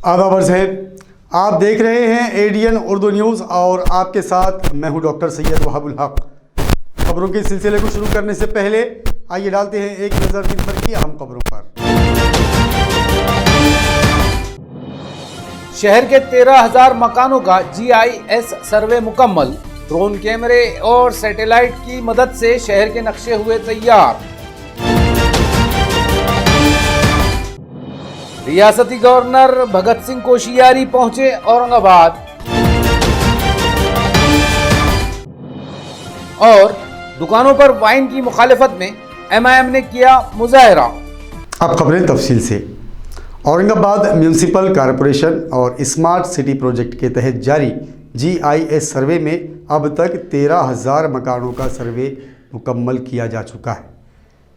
आदाब अर्ज़ है, आप देख रहे हैं एडीएन उर्दू न्यूज़ और आपके साथ मैं हूं डॉक्टर सैयद वहाबुल हक। खबरों के सिलसिले को शुरू करने से पहले आइए डालते हैं एक नज़र दिन भर की अहम खबरों पर। शहर के 13,000 मकानों का GIS सर्वे मुकम्मल। ड्रोन कैमरे और सैटेलाइट की मदद से शहर के नक्शे हुए तैयार। रियासती गवर्नर भगत सिंह कोशियारी पहुंचे औरंगाबाद। और दुकानों पर वाइन की मुखालिफत में MIM ने किया मुजाहरा। अब खबरें तफसील से। औरंगाबाद म्यूनिसिपल कॉरपोरेशन और स्मार्ट सिटी प्रोजेक्ट के तहत जारी GIS सर्वे में अब तक 13,000 मकानों का सर्वे मुकम्मल किया जा चुका है।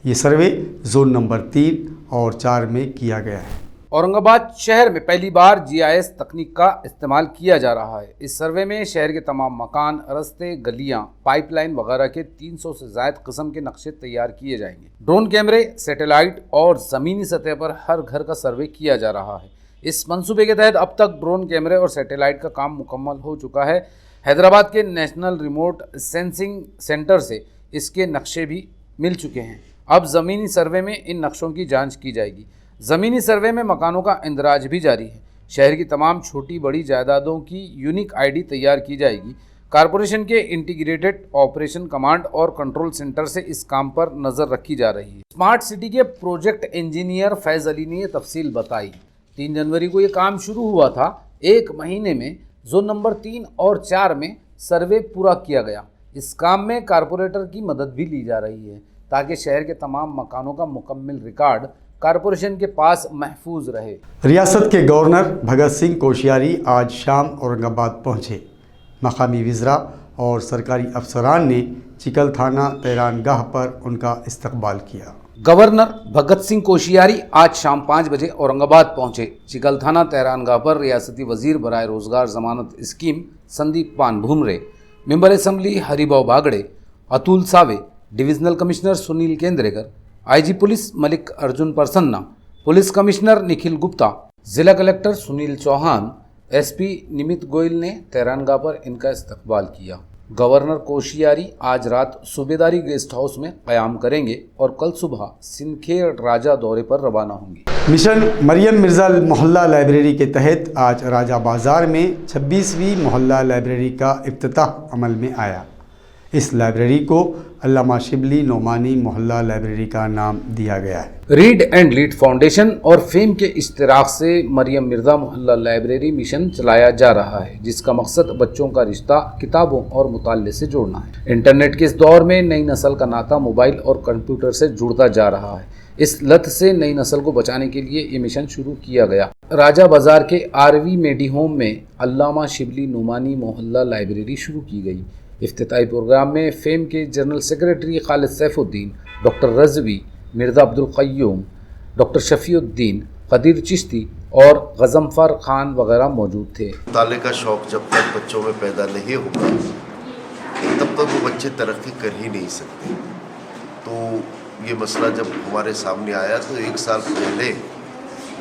ये सर्वे जोन नंबर 3 और 4 में किया गया है। औरंगाबाद शहर में पहली बार GIS तकनीक का इस्तेमाल किया जा रहा है। इस सर्वे में शहर के तमाम मकान, रास्ते, गलियां, पाइपलाइन वगैरह के 300 से ज़ायद किस्म के नक्शे तैयार किए जाएंगे। ड्रोन कैमरे, सैटेलाइट और ज़मीनी सतह पर हर घर का सर्वे किया जा रहा है। इस मंसूबे के तहत अब तक ड्रोन कैमरे और सैटेलाइट का काम मुकम्मल हो चुका है। हैदराबाद के नेशनल रिमोट सेंसिंग सेंटर से इसके नक्शे भी मिल चुके हैं। अब ज़मीनी सर्वे में इन नक्शों की जाँच की जाएगी। ज़मीनी सर्वे में मकानों का इंदराज भी जारी है। शहर की तमाम छोटी बड़ी जायदादों की यूनिक ID तैयार की जाएगी। कारपोरेशन के इंटीग्रेटेड ऑपरेशन कमांड और कंट्रोल सेंटर से इस काम पर नज़र रखी जा रही है। स्मार्ट सिटी के प्रोजेक्ट इंजीनियर फैज़ अली ने ये तफसील बताई। 3 जनवरी को ये काम शुरू हुआ था। 1 महीने में जोन नंबर 3 और 4 में सर्वे पूरा किया गया। इस काम में कारपोरेटर की मदद भी ली जा रही है ताकि शहर के तमाम मकानों का मुकम्मल रिकॉर्ड कारपोरेशन के पास महफूज रहे। रियासत के गवर्नर भगत सिंह कोशियारी आज शाम औरंगाबाद पहुंचे। मकामी वज़रा और सरकारी अफसरान ने चिकल थाना तैरानगाह पर उनका इस्तकबाल किया। गवर्नर भगत सिंह कोशियारी आज शाम 5 बजे औरंगाबाद पहुंचे। चिकल थाना तैरानगाह पर रियासती वजीर बराए रोजगार जमानत स्कीम संदीप पान Bhumre, member assembly Haribhau Bagde, Atul Save, divisional commissioner Sunil Kendrekar, IG police Malik Arjun Prasanna, police commissioner Nikhil Gupta, जिला कलेक्टर सुनील चौहान, SP निमित गोयल ने तैरानगाह पर इनका इस्तकबाल किया। गवर्नर कोशियारी आज रात सूबेदारी गेस्ट हाउस में क़याम करेंगे और कल सुबह सिंदखेड़ राजा दौरे पर रवाना होंगे। मिशन मरियम मिर्ज़ा मोहल्ला लाइब्रेरी के तहत आज राजा बाजार में 26वीं मोहल्ला लाइब्रेरी का इफ्तिताह अमल में आया। इस लाइब्रेरी को अल्लामा शिबली नोमानी मोहल्ला लाइब्रेरी का नाम दिया गया है। रीड एंड लीड फाउंडेशन और फेम के इश्तिराक से मरियम मिर्ज़ा मोहल्ला लाइब्रेरी मिशन चलाया जा रहा है, जिसका मकसद बच्चों का रिश्ता किताबों और मुताले से जोड़ना है। इंटरनेट के इस दौर में नई नस्ल का नाता मोबाइल और कंप्यूटर से जुड़ता जा रहा है। इस लत से नई नस्ल को बचाने के लिए ये मिशन शुरू किया गया। राजा बाजार के RV मेडी होम में अल्लामा शिबली नोमानी मोहल्ला लाइब्रेरी शुरू की गई। इफ्तिताही प्रोग्राम में फेम के general secretary Khalid Saifuddin, doctor Rizvi, Mirza Abdul Qayyum, doctor Shafiuddin, Qadeer Chishti और गज़नफ़र खान वगैरह मौजूद थे। मुताले का शौक़ जब तक बच्चों में पैदा नहीं होगा तब तक वो बच्चे तरक्की कर ही नहीं सकते। तो ये मसला जब हमारे सामने आया तो 1 साल पहले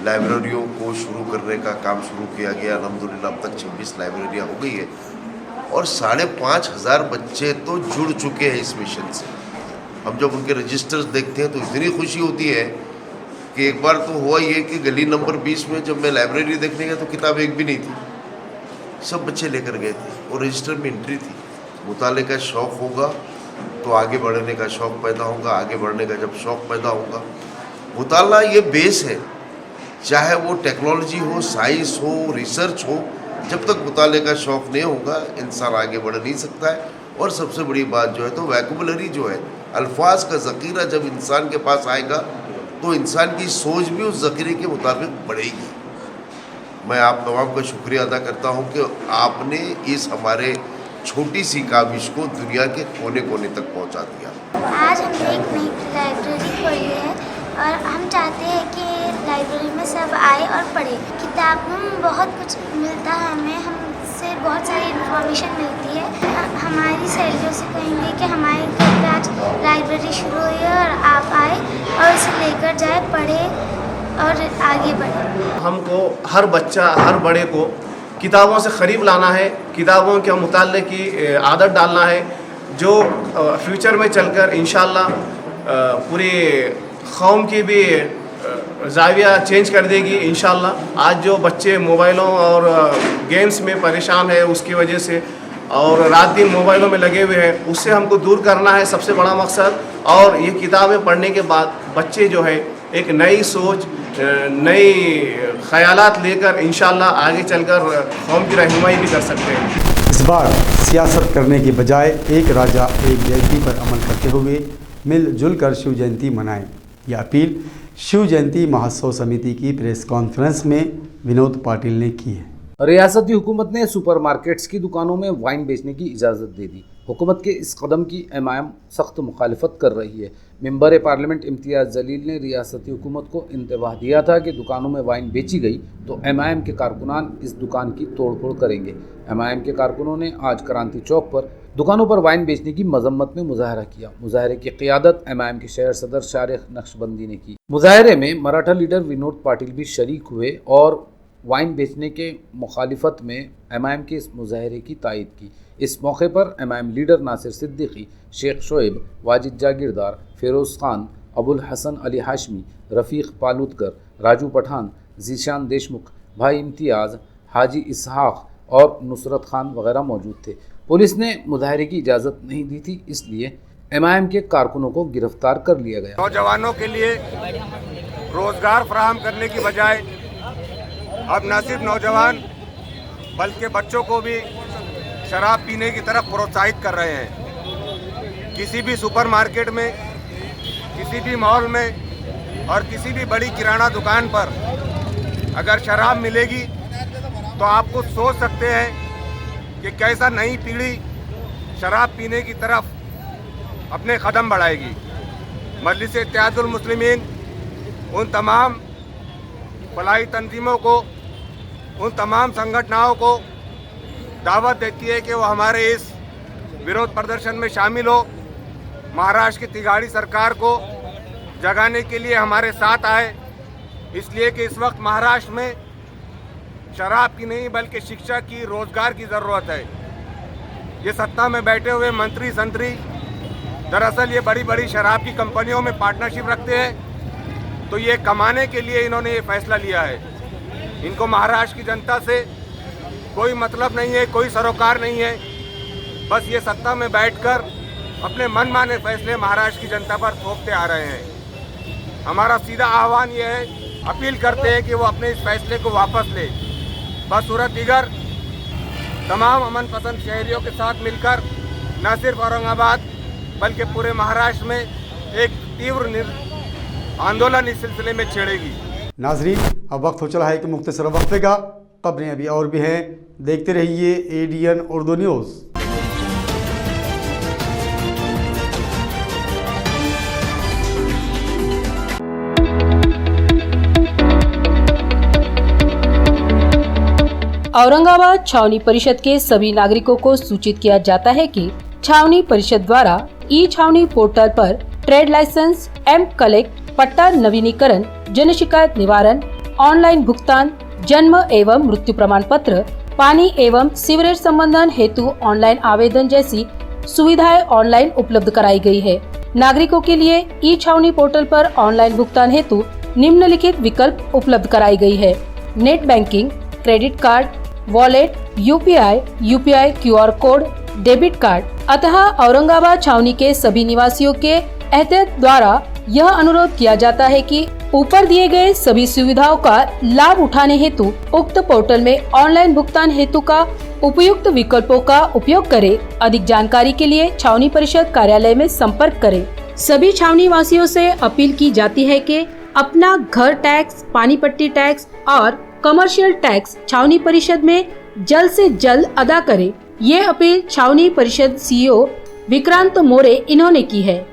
लाइब्रेरियों को शुरू करने का काम शुरू किया गया। अल्हम्दुलिल्लाह अब तक 26 लाइब्रेरियाँ हो गई है और 5,500 बच्चे तो जुड़ चुके हैं इस मिशन से। हम जब उनके रजिस्टर्स देखते हैं तो इतनी खुशी होती है कि एक बार तो हुआ ये कि गली नंबर 20 में जब मैं लाइब्रेरी देखने गया तो किताब एक भी नहीं थी, सब बच्चे लेकर गए थे और रजिस्टर में एंट्री थी। मुताले का शौक़ होगा तो आगे बढ़ने का शौक़ पैदा होगा, आगे बढ़ने का जब शौक़ पैदा होगा, मुताला ये बेस है। चाहे वो टेक्नोलॉजी हो, साइंस हो, रिसर्च हो, जब तक मुताले का शौक़ नहीं होगा इंसान आगे बढ़ नहीं सकता है। और सबसे बड़ी बात जो है तो वैकुबलरी जो है, अल्फाज का ज़ख़ीरा जब इंसान के पास आएगा तो इंसान की सोच भी उस ज़ख़ीरे के मुताबिक बढ़ेगी। मैं आप तमाम का शुक्रिया अदा करता हूँ कि आपने इस हमारे छोटी सी काविश को दुनिया के कोने कोने तक पहुंचा दिया। आज हमने एक नई लाइब्रेरी खोली है और हम चाहते हैं कि लाइब्रेरी में सब आए और पढ़े। किताबों में बहुत कुछ मिलता है, हमें हमसे बहुत सारी इन्फॉर्मेशन मिलती है। हमारी सहेलियों से कहेंगे कि हमारे घर पे आज लाइब्रेरी शुरू हुई है और आप आए और उसे लेकर जाए, पढ़े और आगे बढ़े। हमको हर बच्चा, हर बड़े को किताबों से करीब लाना है, किताबों के मुताले की आदत डालना है, जो फ्यूचर में चलकर इंशाल्लाह पूरी कौम की भी ज़ाविया चेंज कर देगी इंशाल्लाह। आज जो बच्चे मोबाइलों और गेम्स में परेशान है उसकी वजह से, और रात दिन मोबाइलों में लगे हुए हैं, उससे हमको दूर करना है सबसे बड़ा मकसद। और ये किताबें पढ़ने के बाद बच्चे जो है एक नई सोच, नई ख्यालात लेकर इंशाल्लाह आगे चलकर कौम की रहनुमाई भी कर सकते हैं। इस बार सियासत करने के बजाय एक राजा एक जयंती पर अमल करते हुए मिलजुल कर शिव जयंती मनाएं। यह अपील शिव जयंती महोत्सव समिति की प्रेस कॉन्फ्रेंस में विनोद पाटिल ने की है। रियासती हुकूमत ने सुपरमार्केट्स की दुकानों में वाइन बेचने की इजाज़त दे दी। हुकूमत के इस कदम की एमआईएम सख्त मुखालिफत कर रही है। मेंबर पार्लियामेंट इम्तियाज़ जलील ने रियासती हुकूमत को इंतबाह दिया था कि दुकानों में वाइन बेची गई तो एमआईएम के कारकुनान इस दुकान की तोड़फोड़ करेंगे। एमआईएम के कारकुनों ने आज क्रांति चौक पर दुकानों पर वाइन बेचने की मजम्मत में मुजाहरा किया। मुजाहरे की क़ियादत एमआईएम के शहर सदर शारिक नक्शबंदी ने की। मुजाहरे में मराठा लीडर विनोद पाटिल भी शरीक हुए और वाइन बेचने के मुखालिफत में एमआईएम के इस मुजाहरे की तायद की। इस मौके पर एमआईएम लीडर नासिर सिद्दीकी, शेख शोएब, वाजिद जागीरदार, फिरोज़ खान, अबुल हसन अली हाशमी, रफ़ीक पालूदकर, राजू पठान, जीशान देशमुख, भाई इम्तियाज़, हाजी इसहाक और नुसरत खान वगैरह मौजूद थे। पुलिस ने मुजाहरे की इजाज़त नहीं दी थी, इसलिए एमआईएम के कारकुनों को गिरफ्तार कर लिया गया। नौजवानों के लिए रोज़गार फराहम करने की बजाय अब न सिर्फ नौजवान बल्कि बच्चों को भी शराब पीने की तरफ प्रोत्साहित कर रहे हैं। किसी भी सुपरमार्केट में, किसी भी मॉल में और किसी भी बड़ी किराना दुकान पर अगर शराब मिलेगी तो आप खुद सोच सकते हैं कि कैसा नई पीढ़ी शराब पीने की तरफ अपने कदम बढ़ाएगी। मजलिस इत्तेहादुल मुस्लिमीन उन तमाम फलाही तंजीमों को, उन तमाम संगठनों को दावत देती है कि वो हमारे इस विरोध प्रदर्शन में शामिल हो। महाराष्ट्र की तिगाड़ी सरकार को जगाने के लिए हमारे साथ आए, इसलिए कि इस वक्त महाराष्ट्र में शराब की नहीं बल्कि शिक्षा की, रोजगार की ज़रूरत है। ये सत्ता में बैठे हुए मंत्री संतरी दरअसल ये बड़ी बड़ी शराब की कंपनियों में पार्टनरशिप रखते हैं, तो ये कमाने के लिए इन्होंने ये फैसला लिया है। इनको महाराष्ट्र की जनता से कोई मतलब नहीं है, कोई सरोकार नहीं है, बस ये सत्ता में बैठकर अपने मनमाने फैसले महाराष्ट्र की जनता पर थोपते आ रहे हैं। हमारा सीधा आह्वान ये है, अपील करते हैं कि वो अपने इस फैसले को वापस ले। बसूरत दीगर तमाम अमन पसंद शहरियों के साथ मिलकर न सिर्फ औरंगाबाद बल्कि पूरे महाराष्ट्र में एक तीव्र आंदोलन इस सिलसिले में छेड़ेगी। नाजरीन, अब वक्त हो चला है कि मुख्तसर वक्फे का। खबरें अभी और भी हैं, देखते रहिए एडीएन उर्दू न्यूज़। औरंगाबाद छावनी परिषद के सभी नागरिकों को सूचित किया जाता है कि छावनी परिषद द्वारा ई छावनी पोर्टल पर ट्रेड लाइसेंस, एम कलेक्ट, पट्टा नवीनीकरण, जन शिकायत निवारण, ऑनलाइन भुगतान, जन्म एवं मृत्यु प्रमाण पत्र, पानी एवं सीवरेज संबंधन हेतु ऑनलाइन आवेदन जैसी सुविधाएं ऑनलाइन उपलब्ध कराई गई है। नागरिकों के लिए ई छावनी पोर्टल पर ऑनलाइन भुगतान हेतु निम्नलिखित विकल्प उपलब्ध कराई गई है: net banking, credit card, wallet, UPI QR code, debit card. अतः औरंगाबाद छावनी के सभी निवासियों के एहतियात द्वारा यह अनुरोध किया जाता है कि ऊपर दिए गए सभी सुविधाओं का लाभ उठाने हेतु उक्त पोर्टल में ऑनलाइन भुगतान हेतु का उपयुक्त विकल्पों का उपयोग करें। अधिक जानकारी के लिए छावनी परिषद कार्यालय में संपर्क करें। सभी छावनी वासियों से अपील की जाती है कि अपना घर टैक्स, पानी पट्टी टैक्स और कमर्शियल टैक्स छावनी परिषद में जल्द से जल्द अदा करें। ये अपील छावनी परिषद सीईओ विक्रांत मोरे इन्होंने की है।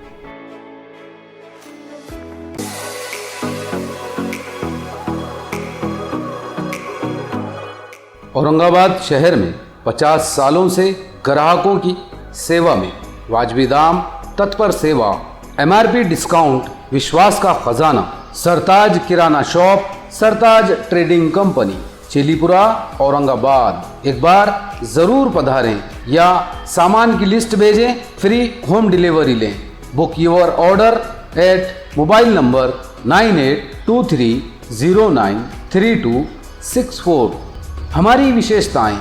औरंगाबाद शहर में 50 सालों से ग्राहकों की सेवा में वाजबी दाम, तत्पर सेवा, MRP डिस्काउंट, विश्वास का खजाना, Sartaj kirana shop, Sartaj trading company, Chilipura, Aurangabad. एक बार जरूर पधारें या सामान की लिस्ट भेजें, फ्री होम डिलीवरी लें। Book your order at mobile number 9823093264। हमारी विशेषताएं: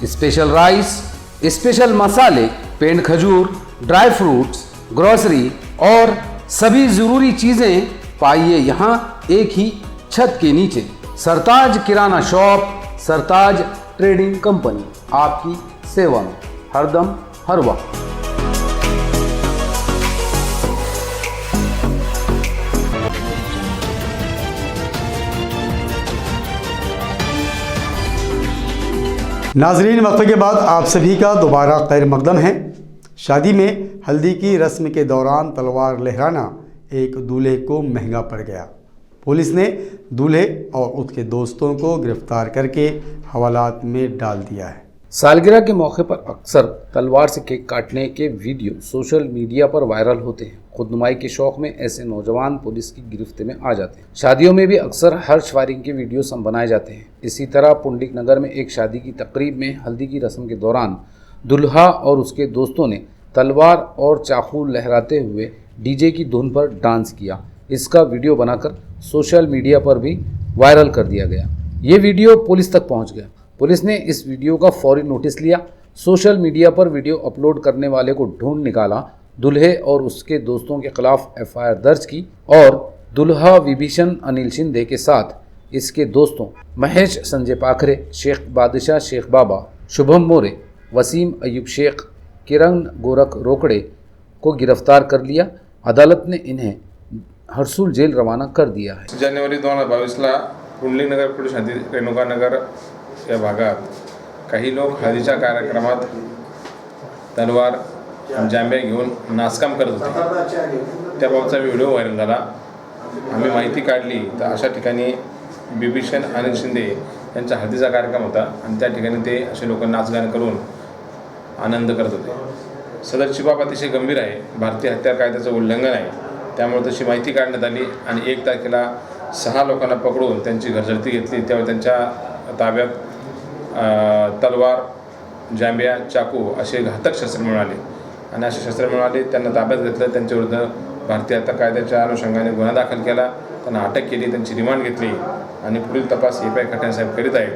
स्पेशल राइस, स्पेशल मसाले, पेंड खजूर, ड्राई फ्रूट्स, ग्रोसरी और सभी जरूरी चीजें पाइए यहाँ एक ही छत के नीचे। सरताज kirana shop, Sartaj trading company, आपकी सेवा में हरदम हर वक्त। नाजरीन, वक्फे के बाद आप सभी का दोबारा खैर मकदम है। शादी में हल्दी की रस्म के दौरान तलवार लहराना एक दूल्हे को महंगा पड़ गया। पुलिस ने दूल्हे और उसके दोस्तों को गिरफ्तार करके हवालात में डाल दिया है। सालगिरह के मौके पर अक्सर तलवार से केक काटने के वीडियो सोशल मीडिया पर वायरल होते हैं। खुदनुमाई के शौक में ऐसे नौजवान पुलिस की गिरफ्त में आ जाते हैं। शादियों में भी अक्सर हर्ष वारिंग के वीडियो बनाए जाते हैं। इसी तरह पुंडलिक नगर में एक शादी की तकरीब में हल्दी की रस्म के दौरान दुल्हा और उसके दोस्तों ने तलवार और चाकू लहराते हुए डीजे की धुन पर डांस किया। इसका वीडियो बनाकर सोशल मीडिया पर भी वायरल कर दिया गया। ये वीडियो पुलिस तक पहुंच गया। पुलिस ने इस वीडियो का फौरी नोटिस लिया। सोशल मीडिया पर वीडियो अपलोड करने वाले को ढूंढ निकाला। दूल्हे और उसके दोस्तों के खिलाफ FIR दर्ज की और दुल्हा विभीषण अनिल शिंदे के साथ इसके दोस्तों महेश संजय पाखरे, शेख बादशाह शेख बाबा, शुभम मोरे, वसीम अयूब शेख, किरण गोरख रोकड़े को गिरफ्तार कर लिया। अदालत ने इन्हें हरसूल जेल रवाना कर दिया है। जानेवारी 2022ला पुंडलिक नगर पोलीस हद्दीत रेणुका नगर या भागात काही लोक हळदीच्या कार्यक्रमात तलवार जांभ्या घेऊन नाचकाम करत होते। त्याबाबतचा व्हिडिओ व्हायरल झाला। आम्ही माहिती काढली तर अशा ठिकाणी बिभीषण अनिल शिंदे यांचा हळदीचा कार्यक्रम होता आणि त्या ठिकाणी ते असे लोक नाचगान करून आनंद करत होते। सदरची बाब अतिशय गंभीर आहे। भारतीय हत्यार कायद्याचं उल्लंघन आहे। त्यामुळे तशी माहिती काढण्यात आली आणि 1 तारखेला 6 लोकांना पकडून त्यांची घरझडती घेतली। त्यावेळी त्यांच्या ताब्यात तलवार, जांभ्या, चाकू असे घातक शस्त्र मिळाले आणि असे शस्त्र मिळाले त्यांना ताब्यात घेतलं। त्यांच्याविरुद्ध भारतीय हत्यार कायद्याच्या अनुषंगाने गुन्हा दाखल केला, त्यांना अटक केली, त्यांची रिमांड घेतली आणि पुढील तपास EPI खटाणे साहेब करीत आहेत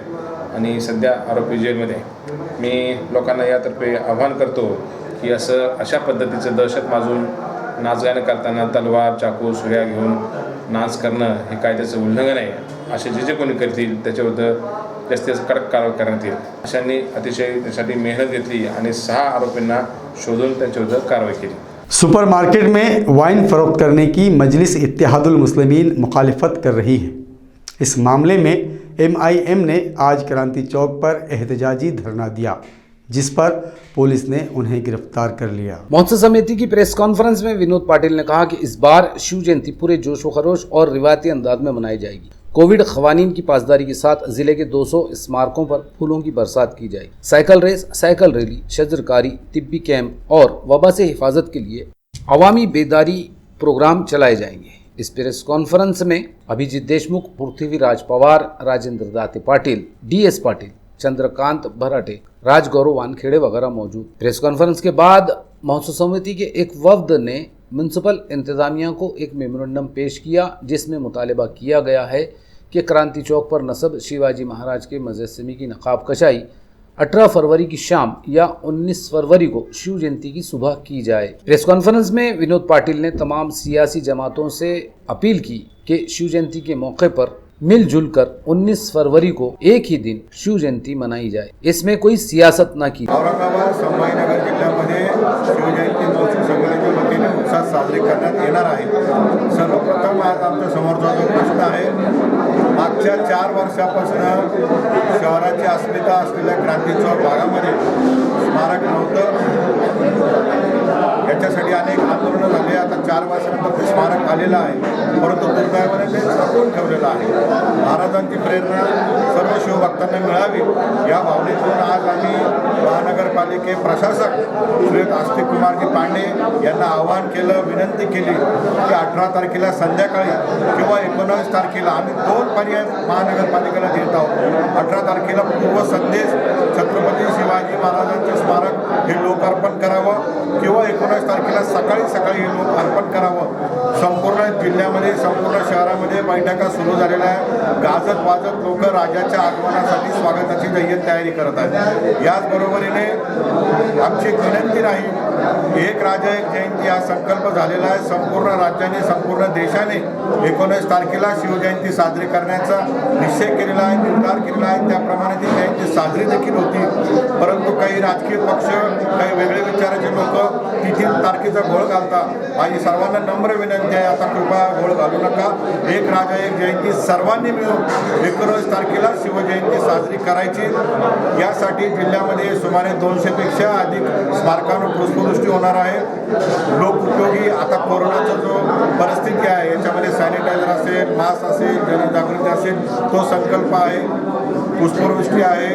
आणि सध्या आरोपी जेलमध्ये। मी लोकांना यातर्फे आवाहन करतो की अशा पद्धतीचं दहशत माजून नाचगाणं करताना तलवार, चाकू, सुऱ्या घेऊन नाच करणं हे कायद्याचं उल्लंघन आहे। असे जे कोणी करतील त्याच्याविरुद्ध जास्तीत कडक कारवाई करण्यात येईल। अशांनी अतिशय त्यासाठी मेहनत घेतली आणि 6 आरोपींना शोधून त्यांच्याविरुद्ध कारवाई केली। सुपरमार्केट में वाइन फरोख्त करने की मजलिस इत्तेहादुल मुस्लिमीन मुखालिफत कर रही है। इस मामले में MIM ने आज क्रांति चौक पर एहतजाजी धरना दिया, जिस पर पुलिस ने उन्हें गिरफ्तार कर लिया। महोत्सव समिति की प्रेस कॉन्फ्रेंस में विनोद पाटिल ने कहा कि इस बार शिव जयंती पूरे जोश व खरोश और रिवायती अंदाज में मनाई जाएगी। कोविड खवानीन की पासदारी के साथ जिले के 200 स्मारकों पर फूलों की बरसात की जाएगी। साइकिल रेस, साइकिल रैली, शजरकारी, तिब्बी कैंप और वबा से हिफाजत के लिए अवामी बेदारी प्रोग्राम चलाए जाएंगे। इस प्रेस कॉन्फ्रेंस में अभिजीत देशमुख, पृथ्वीराज पवार, राजेंद्र दाते पाटिल, DS पाटिल, चंद्रकांत भराटे, राजगौरव वानखेड़े वगैरह मौजूद। प्रेस कॉन्फ्रेंस के बाद महोत्सव समिति के एक वफ्द ने म्युनिसिपल इंतजामिया को एक मेमोरेंडम पेश किया, जिसमें मुतालबा किया गया है कि क्रांति चौक पर नसब शिवाजी महाराज के मुजस्समे की नकाब कशाई 18 फरवरी की शाम या 19 फरवरी को शिव जयंती की सुबह की जाए। प्रेस कॉन्फ्रेंस में विनोद पाटिल ने तमाम सियासी जमातों से अपील की कि शिव जयंती के मौके पर मिलजुल कर 19 फरवरी को एक ही दिन शिव जयंती मनाई जाए। इसमें कोई सियासत न की। औरंगाबाद संभाजीनगर जिल्ह्यामध्ये शिवजयंती महोत्सव समितीच्या वतीने उत्साह साजरी करण्यात येणार आहे। सर्वप्रथम आज आमच्या समोरचा जो प्रश्न आहे, मागच्या मागच्या 4 वर्षापासून शहराची अस्मिता असलेल्या क्रांती चौक भागामध्ये स्मारक नव्हतं. याच्यासाठी अनेक आंदोलनं झाली. आता 4 वर्षानंतर ते स्मारक आलेलं आहे, परंतु दुर्दैवाने ते झाकून ठेवलेलं आहे. महाराजांची प्रेरणा सर्व शिवभक्तांना मिळावी या भावनेतून आज आम्ही महानगरपालिके प्रशासक श्री आस्तिक कुमारजी पांडे यांना आवाहन केलं, विनंती केली की 18 तारखेला संध्याकाळी किंवा 19 तारखेला आम्ही 2 पर्याय महानगरपालिकेला देत आहोत. 18 तारखेला पूर्वसंध्येस छत्रपती शिवाजी महाराजांचे स्मारक हे लोकार्पण करावं किंवा 19 तारखेला सकाळी हे लोकार्पण करावं. संपूर्ण जिल्ह्यामध्ये, संपूर्ण शहरामध्ये बैठका सुरू झालेल्या आहे. गाजत वाजत लोक राजाच्या आगमनासाठी स्वागताची जय्यत तयारी करत आहेत. याचबरोबरीने आमची एक विनंती राहील, एक राजा एक जयंती हा संकल्प झालेला आहे. संपूर्ण राज्याने, संपूर्ण देशाने 19 तारखेला शिवजयंती साजरी करण्याचा निश्चय केलेला आहे, निर्धार केलेला आहे. त्याप्रमाणे ती जयंती साजरी देखील होती. परंतु काही राजकीय पक्ष, काही वेगळे विचाराचे लोक 3 तारखेचा घोळ घालतात. माझी सर्वांना नम्र विनंती आहे, आता कृपया घोळ घालू नका. एक राजा एक जयंती सर्वांनी मिळून 19 तारखेला शिवजयंती साजरी करायची. यासाठी जिल्ह्यामध्ये सुमारे 200पेक्षा अधिक स्मारकांवर पुष्पवृष्टी होणार आहे. लोकउपयोगी आता कोरोनाचा जो परिस्थिती आहे याच्यामध्ये सॅनिटायझर असेल, मास्क असेल, जनजागृती असेल, तो संकल्प आहे. पुष्पवृष्टी आहे,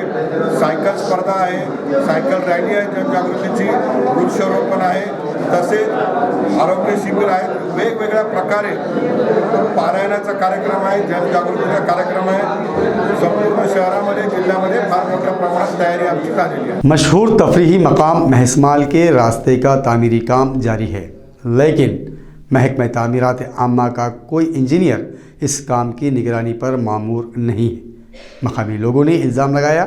सायकल स्पर्धा आहे, सायकल रॅली आहे जनजागृतीची, वृक्षारोपण आहे, तसेच आरोग्य शिबिर आहे. वेगवेगळ्या प्रकारे पारायणाचा कार्यक्रम आहे, जनजागृतीचा कार्यक्रम आहे. संपूर्ण शहरामध्ये, जिल्ह्यामध्ये फार मोठ्या प्रमाणात तयारी आमची झालेली आहे. मशहूर तफरीही मकाम महसमाल के रास्ते का तामीरी काम जारी है, लेकिन महकमा तामीरात आमा का कोई इंजीनियर इस काम की निगरानी पर मामूर नहीं है। मकामी लोगों ने इल्ज़ाम लगाया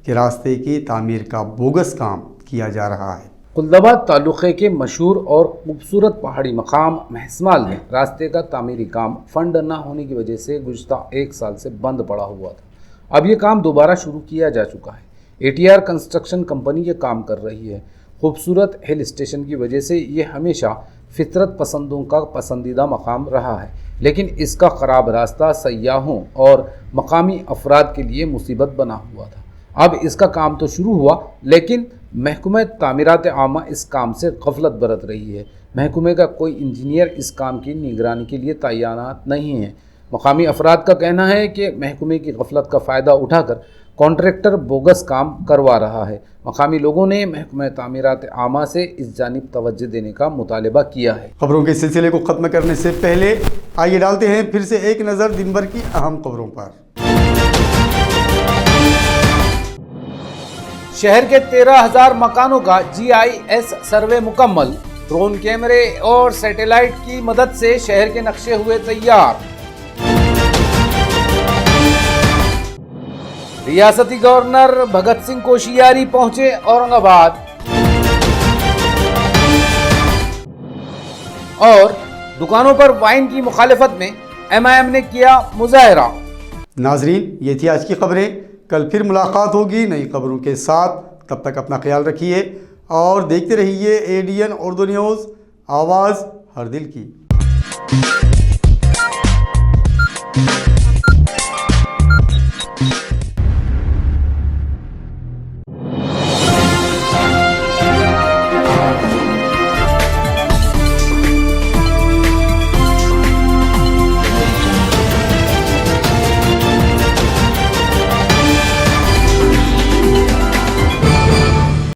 कि रास्ते की तामीर का बोगस काम किया जा रहा है। खुलदाबाद तालुक़े के मशहूर और खूबसूरत पहाड़ी मकाम महसमाल में रास्ते का तामीरी काम फंड न होने की वजह से गुज़श्ता 1 साल से बंद पड़ा हुआ था। अब ये काम दोबारा शुरू किया जा चुका है। ATR कंस्ट्रक्शन कंपनी ये काम कर रही है। खूबसूरत हिल स्टेशन की वजह से ये हमेशा फितरत पसंदों का पसंदीदा मकाम रहा है, लेकिन इसका ख़राब रास्ता सयाहों और मकामी अफराद के लिए मुसीबत बना हुआ था। अब इसका काम तो शुरू हुआ, लेकिन महकमा तामीरात आमा इस काम से गफलत बरत रही है। महकमे का कोई इंजीनियर इस काम की निगरानी के लिए तैनात नहीं है। मकामी अफराद का कहना है कि महकमे की गफलत का फ़ायदा उठाकर कॉन्ट्रैक्टर बोगस काम करवा रहा है। मकामी लोगों ने महकमा तामीरात आमा से इस जानिब तवज्जो देने का मुतालबा किया है। खबरों के सिलसिले को ख़त्म करने से पहले आइए डालते हैं फिर से एक नज़र दिन भर की अहम खबरों पर। शहर के 13,000 मकानों का GIS सर्वे मुकम्मल। ड्रोन कैमरे और सैटेलाइट की मदद से शहर के नक्शे हुए तैयार। रियासती गवर्नर भगत सिंह कोश्यारी पहुंचे औरंगाबाद। और दुकानों पर वाइन की मुखालिफत में MIM ने किया मुजाहरा। नाजरीन, ये थी आज की खबरें। कल फिर मुलाकात होगी नई खबरों के साथ। तब तक अपना ख्याल रखिए और देखते रहिए ADN उर्दू न्यूज़, आवाज़ हर दिल की।